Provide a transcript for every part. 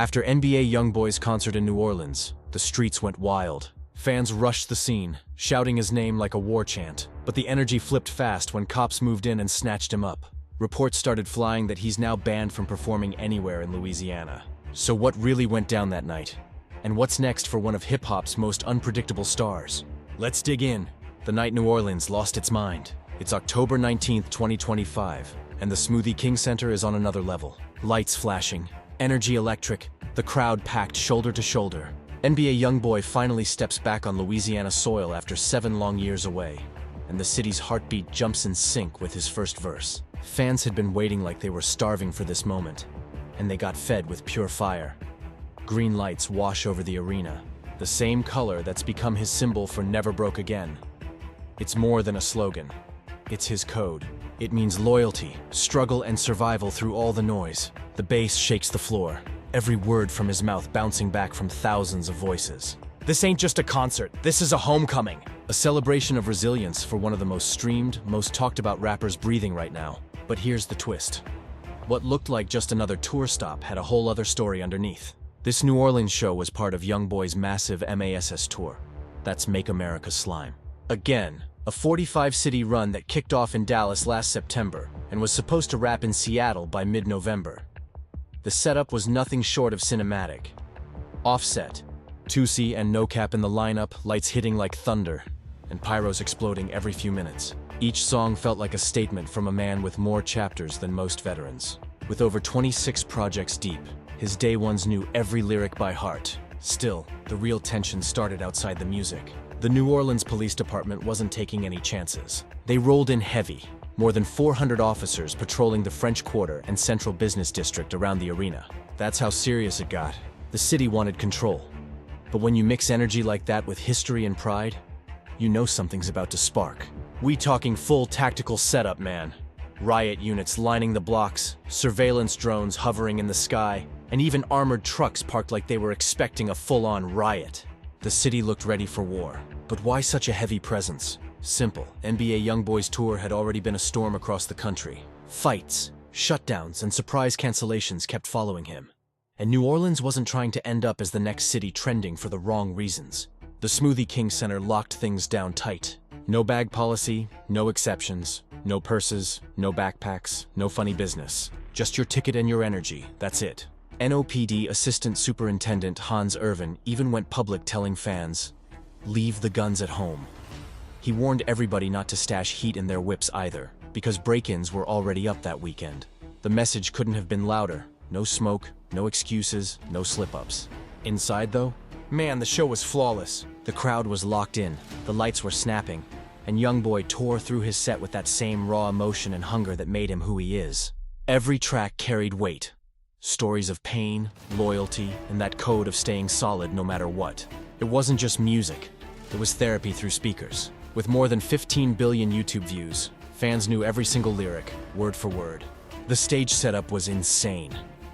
After NBA YoungBoy's concert in New Orleans, the streets went wild. Fans rushed the scene, shouting his name like a war chant. But the energy flipped fast when cops moved in and snatched him up. Reports started flying that he's now banned from performing anywhere in Louisiana. So what really went down that night? And what's next for one of hip-hop's most unpredictable stars? Let's dig in. The night New Orleans lost its mind. It's October 19th, 2025, and the Smoothie King Center is on another level. Lights flashing, energy electric, the crowd packed shoulder to shoulder. NBA YoungBoy finally steps back on Louisiana soil after 7 long years away, and the city's heartbeat jumps in sync with his first verse. Fans had been waiting like they were starving for this moment, and they got fed with pure fire. Green lights wash over the arena, the same color that's become his symbol for Never Broke Again. It's more than a slogan. It's his code. It means loyalty, struggle, and survival through all the noise. The bass shakes the floor, every word from his mouth bouncing back from thousands of voices. This ain't just a concert, this is a homecoming. A celebration of resilience for one of the most streamed, most talked about rappers breathing right now. But here's the twist. What looked like just another tour stop had a whole other story underneath. This New Orleans show was part of YoungBoy's massive MASS tour. That's Make America Slime. Again, a 45-city run that kicked off in Dallas last September and was supposed to wrap in Seattle by mid-November. The setup was nothing short of cinematic. Offset, Tusi and No Cap in the lineup, lights hitting like thunder, and pyros exploding every few minutes. Each song felt like a statement from a man with more chapters than most veterans. With over 26 projects deep, his day ones knew every lyric by heart. Still, the real tension started outside the music. The New Orleans Police Department wasn't taking any chances. They rolled in heavy, more than 400 officers patrolling the French Quarter and Central Business District around the arena. That's how serious it got. The city wanted control. But when you mix energy like that with history and pride, you know something's about to spark. We talking full tactical setup, man. Riot units lining the blocks, surveillance drones hovering in the sky, and even armored trucks parked like they were expecting a full-on riot. The city looked ready for war. But why such a heavy presence? Simple. NBA YoungBoy's tour had already been a storm across the country. Fights, shutdowns, and surprise cancellations kept following him. And New Orleans wasn't trying to end up as the next city trending for the wrong reasons. The Smoothie King Center locked things down tight. No bag policy, no exceptions, no purses, no backpacks, no funny business. Just your ticket and your energy, that's it. NOPD Assistant Superintendent Hans Irvin even went public telling fans, "Leave the guns at home." He warned everybody not to stash heat in their whips either, because break-ins were already up that weekend. The message couldn't have been louder. No smoke, no excuses, no slip-ups. Inside though, man, the show was flawless. The crowd was locked in, the lights were snapping, and YoungBoy tore through his set with that same raw emotion and hunger that made him who he is. Every track carried weight. Stories of pain, loyalty, and that code of staying solid no matter what. It wasn't just music, it was therapy through speakers. With more than 15 billion YouTube views, fans knew every single lyric, word for word. The stage setup was insane.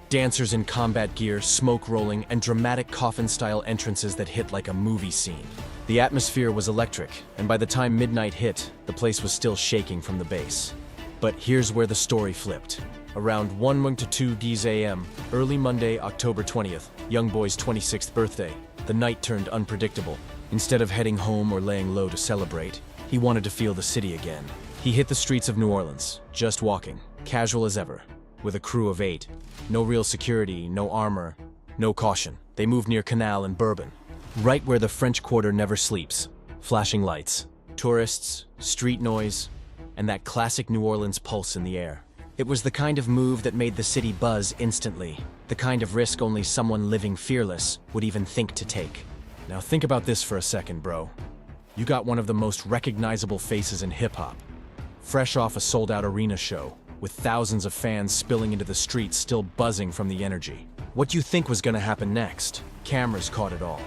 Dancers in combat gear, smoke rolling, and dramatic coffin-style entrances that hit like a movie scene. The atmosphere was electric, and by the time midnight hit, the place was still shaking from the bass. But here's where the story flipped. Around 1 to 2 a.m., early Monday, October 20th, YoungBoy's 26th birthday, the night turned unpredictable. Instead of heading home or laying low to celebrate, he wanted to feel the city again. He hit the streets of New Orleans, just walking, casual as ever, with a crew of 8. No real security, no armor, no caution. They moved near Canal and Bourbon, right where the French Quarter never sleeps. Flashing lights, tourists, street noise, and that classic New Orleans pulse in the air. It was the kind of move that made the city buzz instantly, the kind of risk only someone living fearless would even think to take. Now think about this for a second, bro. You got one of the most recognizable faces in hip-hop, fresh off a sold-out arena show, with thousands of fans spilling into the streets still buzzing from the energy. What do you think was gonna happen next? Cameras caught it all.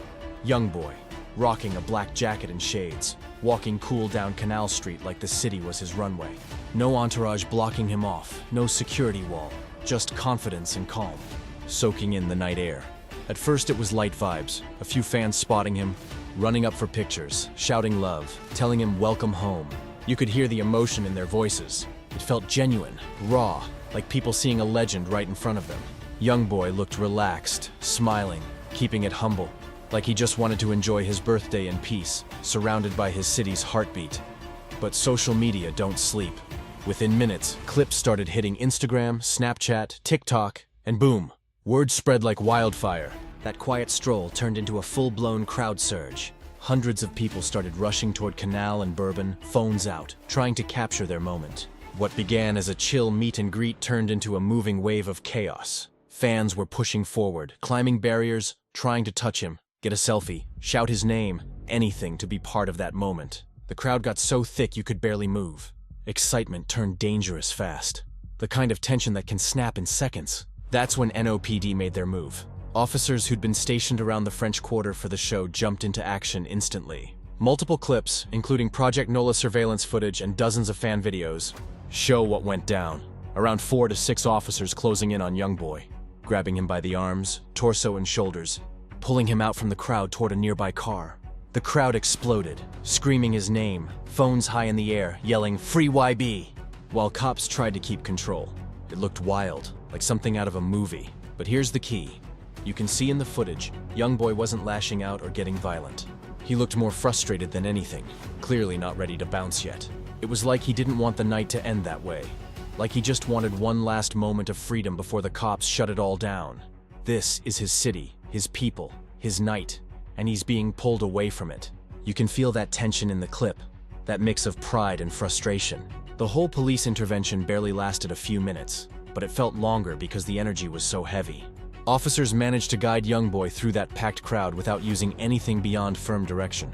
YoungBoy, rocking a black jacket and shades, walking cool down Canal Street like the city was his runway. No entourage blocking him off, no security wall, just confidence and calm, soaking in the night air. At first it was light vibes, a few fans spotting him, running up for pictures, shouting love, telling him welcome home. You could hear the emotion in their voices. It felt genuine, raw, like people seeing a legend right in front of them. YoungBoy looked relaxed, smiling, keeping it humble, like he just wanted to enjoy his birthday in peace, surrounded by his city's heartbeat. But social media don't sleep. Within minutes, clips started hitting Instagram, Snapchat, TikTok, and boom, word spread like wildfire. That quiet stroll turned into a full-blown crowd surge. Hundreds of people started rushing toward Canal and Bourbon, phones out, trying to capture their moment. What began as a chill meet and greet turned into a moving wave of chaos. Fans were pushing forward, climbing barriers, trying to touch him, get a selfie, shout his name, anything to be part of that moment. The crowd got so thick you could barely move. Excitement turned dangerous fast. The kind of tension that can snap in seconds. That's when NOPD made their move. Officers who'd been stationed around the French Quarter for the show jumped into action instantly. Multiple clips, including Project Nola surveillance footage and dozens of fan videos, show what went down. Around 4 to 6 officers closing in on YoungBoy, grabbing him by the arms, torso, and shoulders, pulling him out from the crowd toward a nearby car. The crowd exploded, screaming his name, phones high in the air, yelling, "Free YB!" while cops tried to keep control. It looked wild, like something out of a movie. But here's the key. You can see in the footage, YoungBoy wasn't lashing out or getting violent. He looked more frustrated than anything, clearly not ready to bounce yet. It was like he didn't want the night to end that way. Like he just wanted one last moment of freedom before the cops shut it all down. This is his city, his people, his night, and he's being pulled away from it. You can feel that tension in the clip, that mix of pride and frustration. The whole police intervention barely lasted a few minutes, but it felt longer because the energy was so heavy. Officers managed to guide YoungBoy through that packed crowd without using anything beyond firm direction.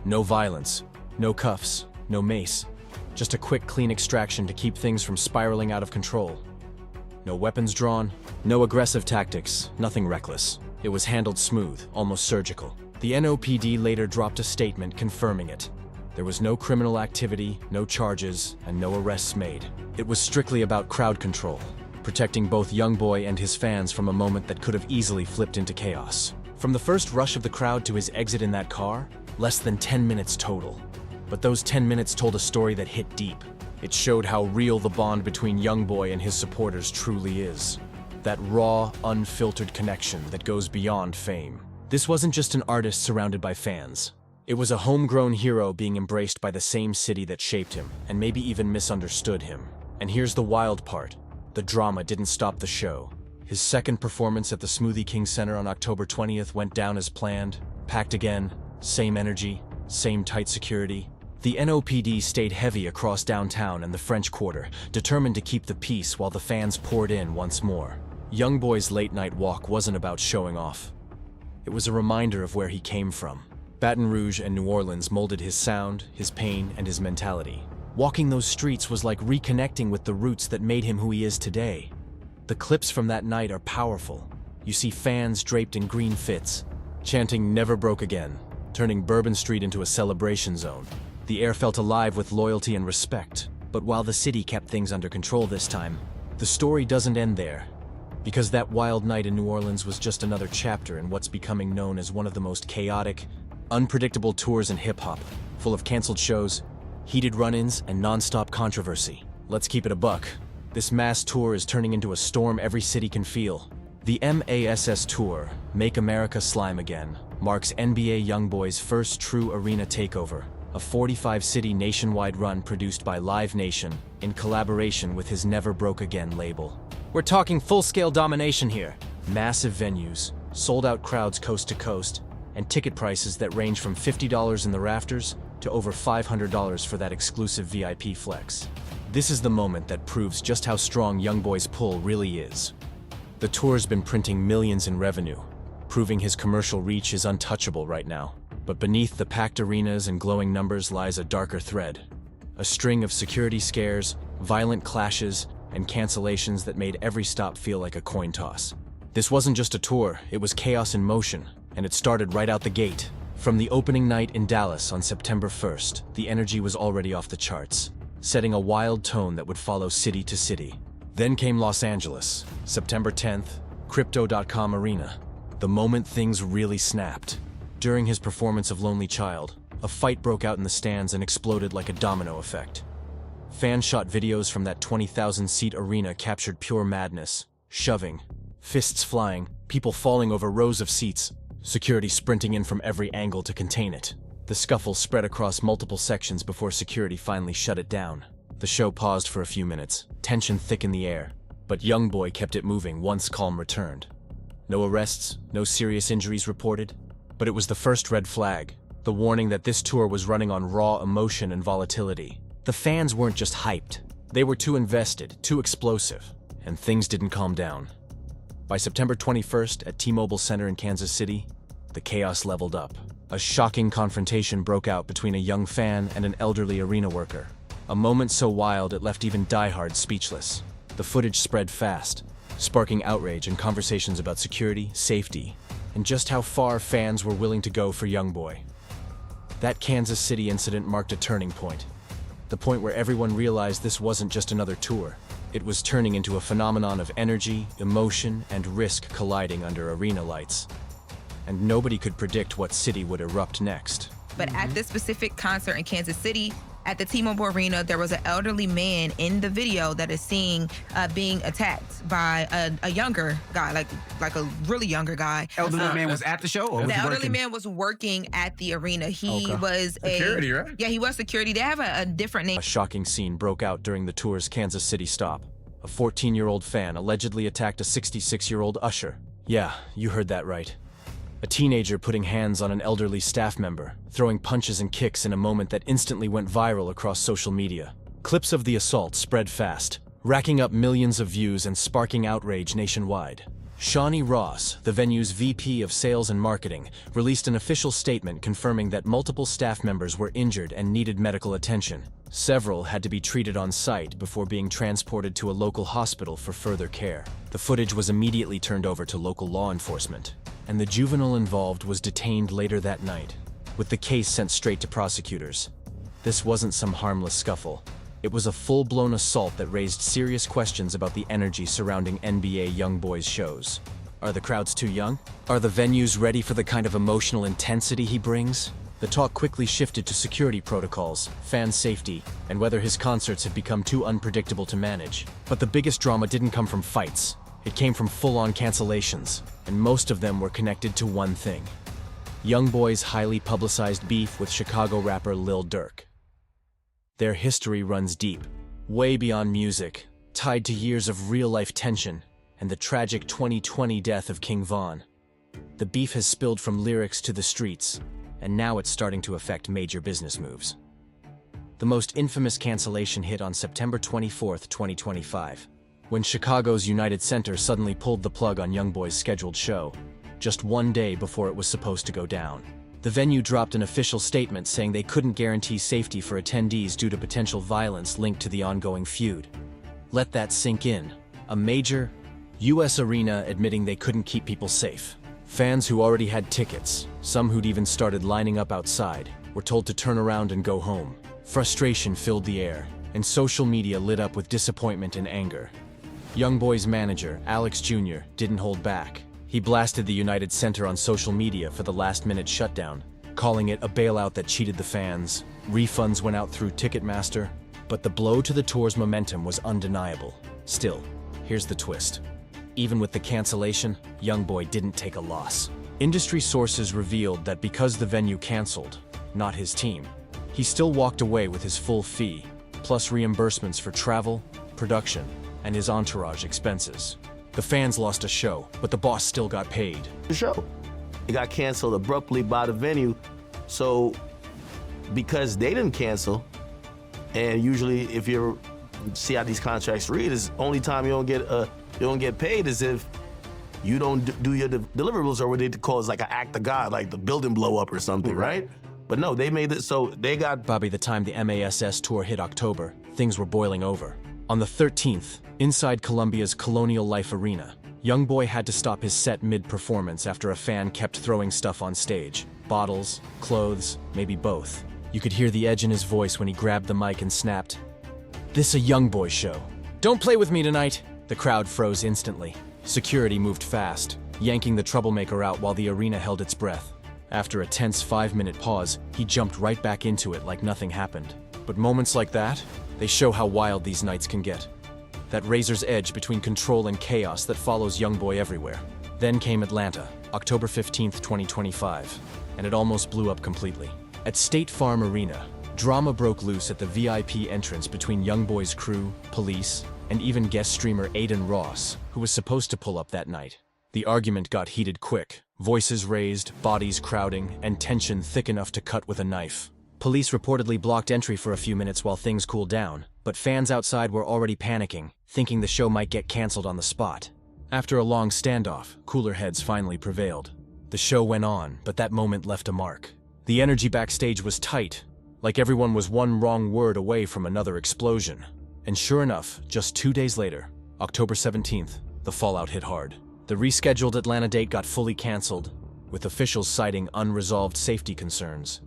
No violence, no cuffs, no mace. Just a quick, clean extraction to keep things from spiraling out of control. No weapons drawn, no aggressive tactics, nothing reckless. It was handled smooth, almost surgical. The NOPD later dropped a statement confirming it. There was no criminal activity, no charges, and no arrests made. It was strictly about crowd control, protecting both YoungBoy and his fans from a moment that could have easily flipped into chaos. From the first rush of the crowd to his exit in that car, less than 10 minutes total. But those 10 minutes told a story that hit deep. It showed how real the bond between YoungBoy and his supporters truly is. That raw, unfiltered connection that goes beyond fame. This wasn't just an artist surrounded by fans. It was a homegrown hero being embraced by the same city that shaped him, and maybe even misunderstood him. And here's the wild part. The drama didn't stop the show. His second performance at the Smoothie King Center on October 20th went down as planned. Packed again, same energy, same tight security. The NOPD stayed heavy across downtown and the French Quarter, determined to keep the peace while the fans poured in once more. YoungBoy's late-night walk wasn't about showing off. It was a reminder of where he came from. Baton Rouge and New Orleans molded his sound, his pain, and his mentality. Walking those streets was like reconnecting with the roots that made him who he is today. The clips from that night are powerful. You see fans draped in green fits, chanting "Never Broke Again," turning Bourbon Street into a celebration zone. The air felt alive with loyalty and respect. But while the city kept things under control this time, the story doesn't end there. Because that wild night in New Orleans was just another chapter in what's becoming known as one of the most chaotic, unpredictable tours in hip-hop, full of canceled shows, heated run-ins, and non-stop controversy. Let's keep it a buck. This mass tour is turning into a storm every city can feel. The MASS Tour, Make America Slime Again, marks NBA YoungBoy's first true arena takeover, a 45-city nationwide run produced by Live Nation in collaboration with his Never Broke Again label. We're talking full-scale domination here. Massive venues, sold-out crowds coast to coast, and ticket prices that range from $50 in the rafters to over $500 for that exclusive VIP flex. This is the moment that proves just how strong YoungBoy's pull really is. The tour's been printing millions in revenue, proving his commercial reach is untouchable right now. But beneath the packed arenas and glowing numbers lies a darker thread. A string of security scares, violent clashes, and cancellations that made every stop feel like a coin toss. This wasn't just a tour, it was chaos in motion, and it started right out the gate. From the opening night in Dallas on September 1st, the energy was already off the charts, setting a wild tone that would follow city to city. Then came Los Angeles, September 10th, Crypto.com Arena. The moment things really snapped. During his performance of Lonely Child, a fight broke out in the stands and exploded like a domino effect. Fan-shot videos from that 20,000-seat arena captured pure madness, shoving, Fists flying, people falling over rows of seats, security sprinting in from every angle to contain it. The scuffle spread across multiple sections before security finally shut it down. The show paused for a few minutes, tension thick in the air, but YoungBoy kept it moving once calm returned. No arrests, no serious injuries reported, but it was the first red flag, the warning that this tour was running on raw emotion and volatility. The fans weren't just hyped, they were too invested, too explosive, and things didn't calm down. By September 21st at T-Mobile Center in Kansas City, the chaos leveled up. A shocking confrontation broke out between a young fan and an elderly arena worker. A moment so wild it left even diehards speechless. The footage spread fast, sparking outrage and conversations about security, safety, and just how far fans were willing to go for YoungBoy. That Kansas City incident marked a turning point. The point where everyone realized this wasn't just another tour. It was turning into a phenomenon of energy, emotion, and risk colliding under arena lights. And nobody could predict what city would erupt next. But at this specific concert in Kansas City, at the T-Mobile Arena, there was an elderly man in the video that is seen being attacked by a younger guy, like a really younger guy. Elderly man was at the show? Or was the he elderly working? man was working at the arena. He was security, right? Yeah, he was security. They have a different name. A shocking scene broke out during the tour's Kansas City stop. A 14-year-old fan allegedly attacked a 66-year-old usher. Yeah, you heard that right. A teenager putting hands on an elderly staff member, throwing punches and kicks in a moment that instantly went viral across social media. Clips of the assault spread fast, racking up millions of views and sparking outrage nationwide. Shawnee Ross, the venue's VP of Sales and Marketing, released an official statement confirming that multiple staff members were injured and needed medical attention. Several had to be treated on site before being transported to a local hospital for further care. The footage was immediately turned over to local law enforcement, and the juvenile involved was detained later that night, with the case sent straight to prosecutors. This wasn't some harmless scuffle. It was a full-blown assault that raised serious questions about the energy surrounding NBA YoungBoy's shows. Are the crowds too young? Are the venues ready for the kind of emotional intensity he brings? The talk quickly shifted to security protocols, fan safety, and whether his concerts had become too unpredictable to manage. But the biggest drama didn't come from fights. It came from full-on cancellations, and most of them were connected to one thing: YoungBoy's highly publicized beef with Chicago rapper Lil Durk. Their history runs deep, way beyond music, tied to years of real-life tension and the tragic 2020 death of King Von. The beef has spilled from lyrics to the streets, and now it's starting to affect major business moves. The most infamous cancellation hit on September 24, 2025, when Chicago's United Center suddenly pulled the plug on YoungBoy's scheduled show, just one day before it was supposed to go down. The venue dropped an official statement saying they couldn't guarantee safety for attendees due to potential violence linked to the ongoing feud. Let that sink in. A major U.S. arena admitting they couldn't keep people safe. Fans who already had tickets, some who'd even started lining up outside, were told to turn around and go home. Frustration filled the air, and social media lit up with disappointment and anger. YoungBoy's manager, Alex Jr., didn't hold back. He blasted the United Center on social media for the last-minute shutdown, calling it a bailout that cheated the fans. Refunds went out through Ticketmaster, but the blow to the tour's momentum was undeniable. Still, here's the twist. Even with the cancellation, YoungBoy didn't take a loss. Industry sources revealed that because the venue canceled, not his team, he still walked away with his full fee, plus reimbursements for travel, production, and his entourage expenses. The fans lost a show, but the boss still got paid. The show. It got canceled abruptly by the venue. So because they didn't cancel, and usually if you see how these contracts read, is only time you don't get paid is if you don't do your deliverables, or what they call is like an act of God, like the building blow up or something, right? But no, they made it so they got... By the time the MASS tour hit October, things were boiling over. On the 13th, inside Columbia's Colonial Life Arena, YoungBoy had to stop his set mid-performance after a fan kept throwing stuff on stage. Bottles, clothes, maybe both. You could hear the edge in his voice when he grabbed the mic and snapped, "This a YoungBoy show. Don't play with me tonight." The crowd froze instantly. Security moved fast, yanking the troublemaker out while the arena held its breath. After a tense 5-minute pause, he jumped right back into it like nothing happened. But moments like that, they show how wild these nights can get. that razor's edge between control and chaos that follows YoungBoy everywhere. Then came Atlanta, October 15th, 2025, and it almost blew up completely. At State Farm Arena, drama broke loose at the VIP entrance between YoungBoy's crew, police, and even guest streamer Aiden Ross, who was supposed to pull up that night. The argument got heated quick, voices raised, bodies crowding, and tension thick enough to cut with a knife. Police reportedly blocked entry for a few minutes while things cooled down, but fans outside were already panicking, thinking the show might get canceled on the spot. After a long standoff, cooler heads finally prevailed. The show went on, but that moment left a mark. The energy backstage was tight, like everyone was one wrong word away from another explosion. And sure enough, just 2 days later, October 17th, the fallout hit hard. The rescheduled Atlanta date got fully canceled, with officials citing unresolved safety concerns.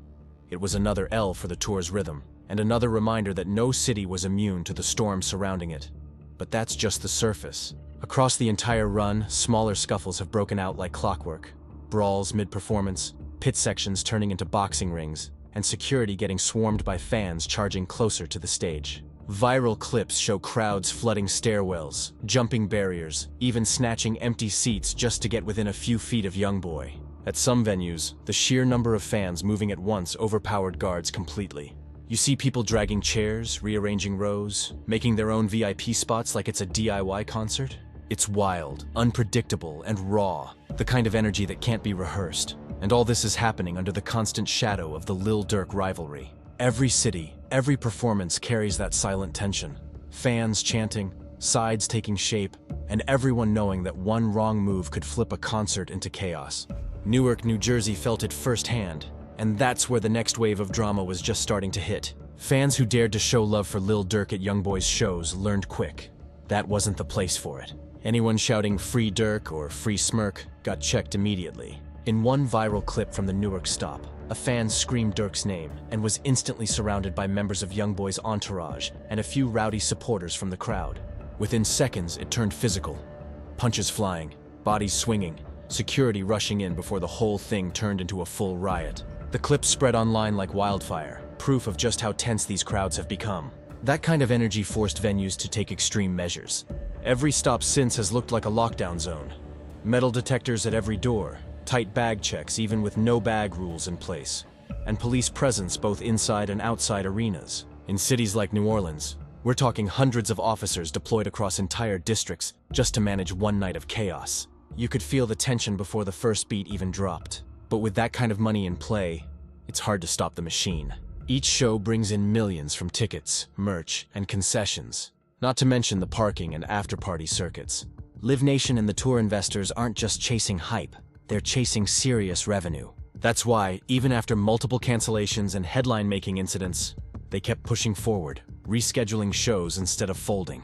It was another L for the tour's rhythm, and another reminder that no city was immune to the storm surrounding it. But that's just the surface. Across the entire run, smaller scuffles have broken out like clockwork. Brawls mid-performance, pit sections turning into boxing rings, and security getting swarmed by fans charging closer to the stage. Viral clips show crowds flooding stairwells, jumping barriers, even snatching empty seats just to get within a few feet of YoungBoy. At some venues, the sheer number of fans moving at once overpowered guards completely. You see people dragging chairs, rearranging rows, making their own VIP spots like it's a DIY concert. It's wild, unpredictable, and raw, the kind of energy that can't be rehearsed. And all this is happening under the constant shadow of the Lil Durk rivalry. Every city, every performance carries that silent tension. Fans chanting, sides taking shape, and everyone knowing that one wrong move could flip a concert into chaos. Newark, New Jersey felt it firsthand, and that's where the next wave of drama was just starting to hit. Fans who dared to show love for Lil Durk at YoungBoy's shows learned quick. That wasn't the place for it. Anyone shouting "Free Durk" or "Free Smirk" got checked immediately. In one viral clip from the Newark stop, a fan screamed Durk's name and was instantly surrounded by members of YoungBoy's entourage and a few rowdy supporters from the crowd. Within seconds, it turned physical. Punches flying, bodies swinging, security rushing in before the whole thing turned into a full riot. The clip spread online like wildfire, proof of just how tense these crowds have become. That kind of energy forced venues to take extreme measures. Every stop since has looked like a lockdown zone. Metal detectors at every door, tight bag checks even with no bag rules in place, and police presence both inside and outside arenas. In cities like New Orleans, we're talking hundreds of officers deployed across entire districts just to manage one night of chaos. You could feel the tension before the first beat even dropped. But with that kind of money in play, it's hard to stop the machine. Each show brings in millions from tickets, merch, and concessions, not to mention the parking and after-party circuits. Live Nation and the tour investors aren't just chasing hype, they're chasing serious revenue. That's why, even after multiple cancellations and headline-making incidents, they kept pushing forward, rescheduling shows instead of folding.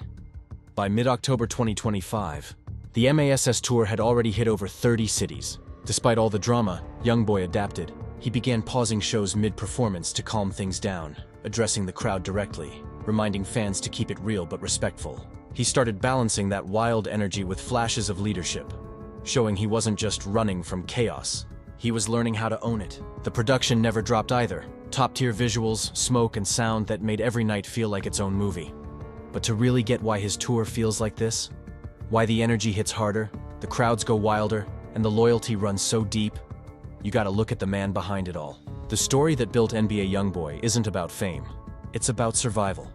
By mid-October 2025, the MASS tour had already hit over 30 cities. Despite all the drama, YoungBoy adapted. He began pausing shows mid-performance to calm things down, addressing the crowd directly, reminding fans to keep it real but respectful. He started balancing that wild energy with flashes of leadership, showing he wasn't just running from chaos. He was learning how to own it. The production never dropped either. Top-tier visuals, smoke, and sound that made every night feel like its own movie. But to really get why his tour feels like this, why the energy hits harder, the crowds go wilder, and the loyalty runs so deep, you gotta look at the man behind it all. The story that built NBA YoungBoy isn't about fame. It's about survival.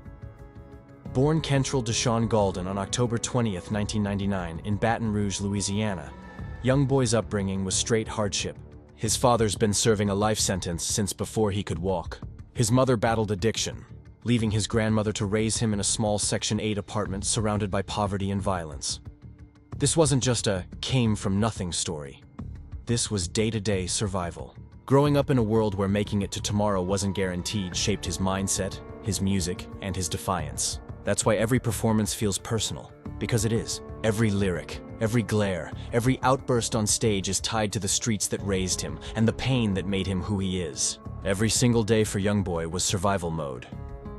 Born Kentrell Deshaun Galden on October 20th, 1999 in Baton Rouge, Louisiana, YoungBoy's upbringing was straight hardship. His father's been serving a life sentence since before he could walk. His mother battled addiction, leaving his grandmother to raise him in a small Section 8 apartment surrounded by poverty and violence. This wasn't just a came-from-nothing story. This was day-to-day survival. Growing up in a world where making it to tomorrow wasn't guaranteed shaped his mindset, his music, and his defiance. That's why every performance feels personal, because it is. Every lyric, every glare, every outburst on stage is tied to the streets that raised him and the pain that made him who he is. Every single day for YoungBoy was survival mode.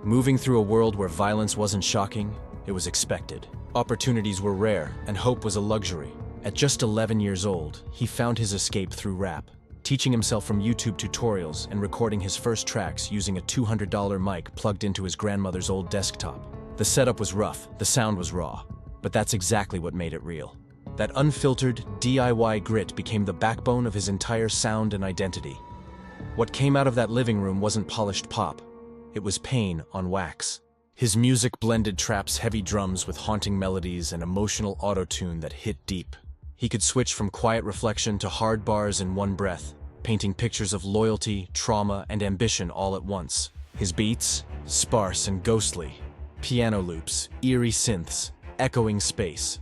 Moving through a world where violence wasn't shocking, it was expected. Opportunities were rare, and hope was a luxury. At just 11 years old, he found his escape through rap, teaching himself from YouTube tutorials and recording his first tracks using a $200 mic plugged into his grandmother's old desktop. The setup was rough, the sound was raw, but that's exactly what made it real. That unfiltered, DIY grit became the backbone of his entire sound and identity. What came out of that living room wasn't polished pop. It was pain on wax. His music blended Trap's heavy drums with haunting melodies and emotional auto-tune that hit deep. He could switch from quiet reflection to hard bars in one breath, painting pictures of loyalty, trauma, and ambition all at once. His beats, sparse and ghostly. Piano loops, eerie synths, echoing space,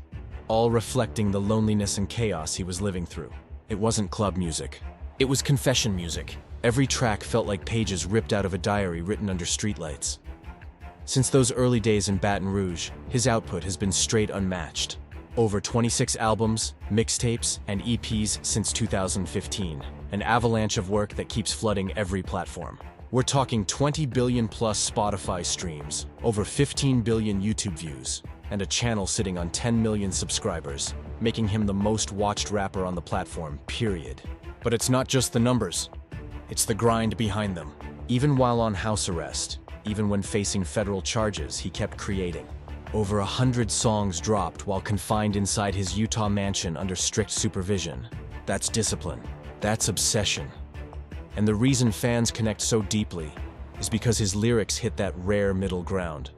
all reflecting the loneliness and chaos he was living through. It wasn't club music. It was confession music. Every track felt like pages ripped out of a diary written under streetlights. Since those early days in Baton Rouge, his output has been straight unmatched. Over 26 albums, mixtapes, and EPs since 2015. An avalanche of work that keeps flooding every platform. We're talking 20 billion plus Spotify streams, over 15 billion YouTube views, and a channel sitting on 10 million subscribers, making him the most watched rapper on the platform, period. But it's not just the numbers. It's the grind behind them. Even while on house arrest, even when facing federal charges, he kept creating. Over 100 songs dropped while confined inside his Utah mansion under strict supervision. That's discipline. That's obsession. And the reason fans connect so deeply is because his lyrics hit that rare middle ground.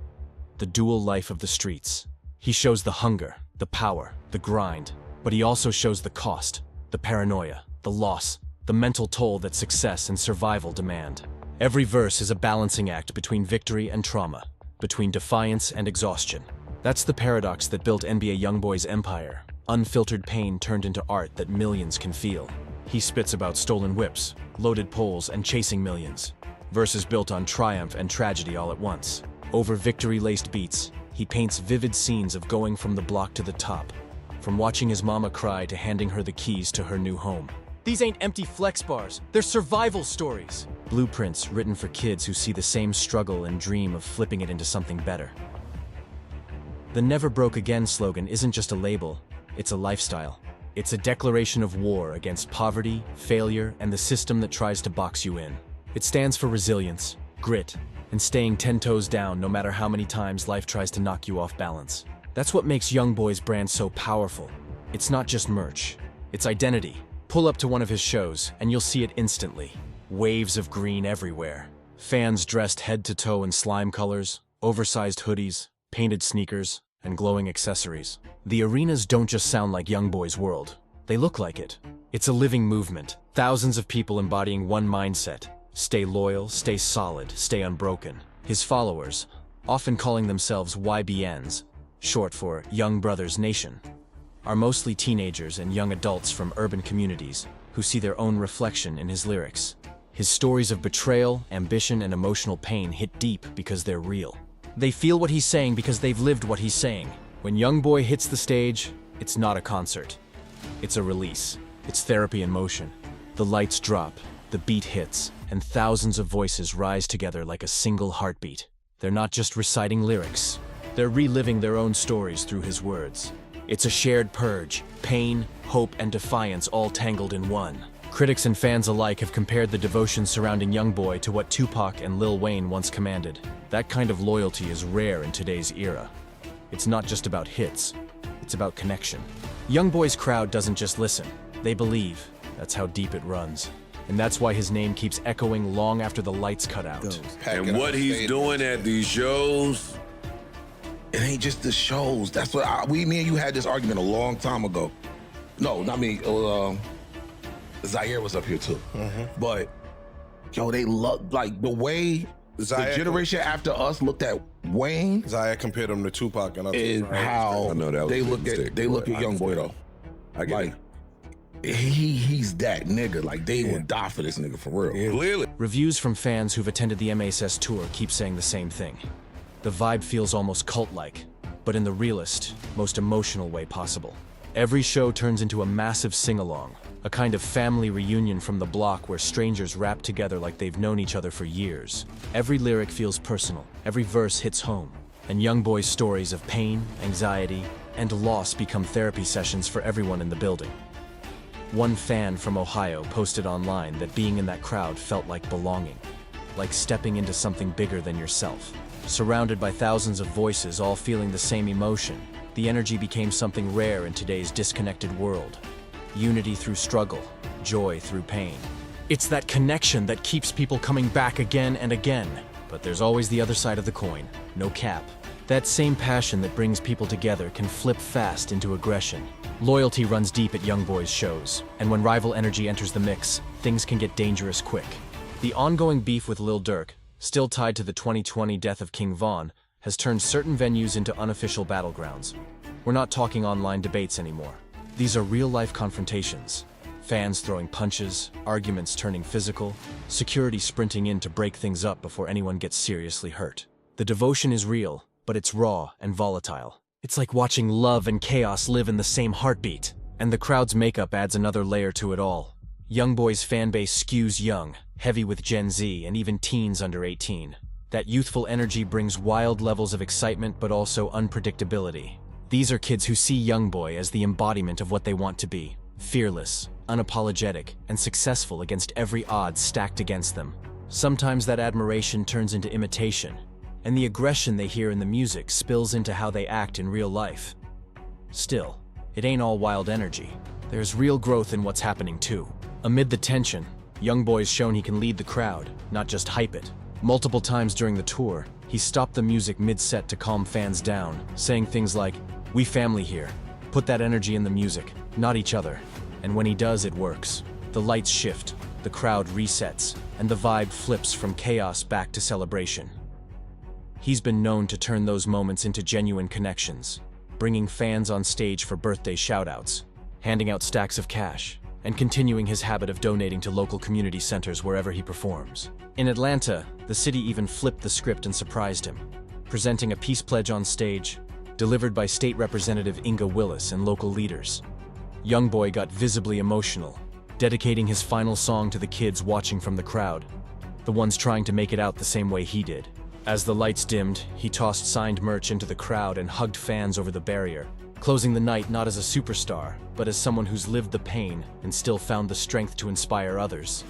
The dual life of the streets. He shows the hunger, the power, the grind, but he also shows the cost, the paranoia, the loss, the mental toll that success and survival demand. Every verse is a balancing act between victory and trauma, between defiance and exhaustion. That's the paradox that built NBA YoungBoy's empire. Unfiltered pain turned into art that millions can feel. He spits about stolen whips, loaded poles, and chasing millions. Verses built on triumph and tragedy all at once. Over victory-laced beats, he paints vivid scenes of going from the block to the top, from watching his mama cry to handing her the keys to her new home. These ain't empty flex bars, they're survival stories. Blueprints written for kids who see the same struggle and dream of flipping it into something better. The Never Broke Again slogan isn't just a label, it's a lifestyle. It's a declaration of war against poverty, failure, and the system that tries to box you in. It stands for resilience, grit, and staying 10 toes down no matter how many times life tries to knock you off balance. That's what makes YoungBoy's brand so powerful. It's not just merch, it's identity. Pull up to one of his shows, and you'll see it instantly. Waves of green everywhere. Fans dressed head to toe in slime colors, oversized hoodies, painted sneakers, and glowing accessories. The arenas don't just sound like YoungBoy's world. They look like it. It's a living movement. Thousands of people embodying one mindset. Stay loyal, stay solid, stay unbroken. His followers, often calling themselves YBNs, short for Young Brothers Nation, are mostly teenagers and young adults from urban communities who see their own reflection in his lyrics. His stories of betrayal, ambition, and emotional pain hit deep because they're real. They feel what he's saying because they've lived what he's saying. When YoungBoy hits the stage, it's not a concert. It's a release. It's therapy in motion. The lights drop, the beat hits, and thousands of voices rise together like a single heartbeat. They're not just reciting lyrics. They're reliving their own stories through his words. It's a shared purge, pain, hope, and defiance all tangled in one. Critics and fans alike have compared the devotion surrounding YoungBoy to what Tupac and Lil Wayne once commanded. That kind of loyalty is rare in today's era. It's not just about hits, it's about connection. YoungBoy's crowd doesn't just listen, they believe. That's how deep it runs. And that's why his name keeps echoing long after the lights cut out. And what he's doing at these shows, it ain't just the shows. That's what me and you had this argument a long time ago. No, not me. Zaire was up here too. But yo, they love like the way the generation after us looked at Wayne. Zaire compared him to Tupac and is how I know that was they a look mistake, at YoungBoy though. I get Like he's that nigga. Like they would die for this nigga for real. Clearly. Reviews from fans who've attended the MASS tour keep saying the same thing. The vibe feels almost cult-like, but in the realest, most emotional way possible. Every show turns into a massive sing-along, a kind of family reunion from the block where strangers rap together like they've known each other for years. Every lyric feels personal, every verse hits home, and YoungBoy's stories of pain, anxiety, and loss become therapy sessions for everyone in the building. One fan from Ohio posted online that being in that crowd felt like belonging, like stepping into something bigger than yourself. Surrounded by thousands of voices all feeling the same emotion, the energy became something rare in today's disconnected world. Unity through struggle, joy through pain. It's that connection that keeps people coming back again and again. But there's always the other side of the coin, no cap. That same passion that brings people together can flip fast into aggression. Loyalty runs deep at YoungBoy's shows, and when rival energy enters the mix, things can get dangerous quick. The ongoing beef with Lil Durk, still tied to the 2020 death of King Von, has turned certain venues into unofficial battlegrounds. We're not talking online debates anymore. These are real-life confrontations. Fans throwing punches, arguments turning physical, security sprinting in to break things up before anyone gets seriously hurt. The devotion is real, but it's raw and volatile. It's like watching love and chaos live in the same heartbeat. And the crowd's makeup adds another layer to it all. YoungBoy's fanbase skews young, heavy with Gen Z and even teens under 18. That youthful energy brings wild levels of excitement but also unpredictability. These are kids who see YoungBoy as the embodiment of what they want to be. Fearless, unapologetic, and successful against every odds stacked against them. Sometimes that admiration turns into imitation, and the aggression they hear in the music spills into how they act in real life. Still, it ain't all wild energy. There's real growth in what's happening too. Amid the tension, YoungBoy's shown he can lead the crowd, not just hype it. Multiple times during the tour, he stopped the music mid-set to calm fans down, saying things like, "We family here. Put that energy in the music, not each other." And when he does, it works. The lights shift, the crowd resets, and the vibe flips from chaos back to celebration. He's been known to turn those moments into genuine connections, bringing fans on stage for birthday shoutouts, handing out stacks of cash, and continuing his habit of donating to local community centers wherever he performs. In Atlanta, the city even flipped the script and surprised him, presenting a peace pledge on stage, delivered by State Representative Inga Willis and local leaders. YoungBoy got visibly emotional, dedicating his final song to the kids watching from the crowd, the ones trying to make it out the same way he did. As the lights dimmed, he tossed signed merch into the crowd and hugged fans over the barrier, closing the night not as a superstar, but as someone who's lived the pain and still found the strength to inspire others.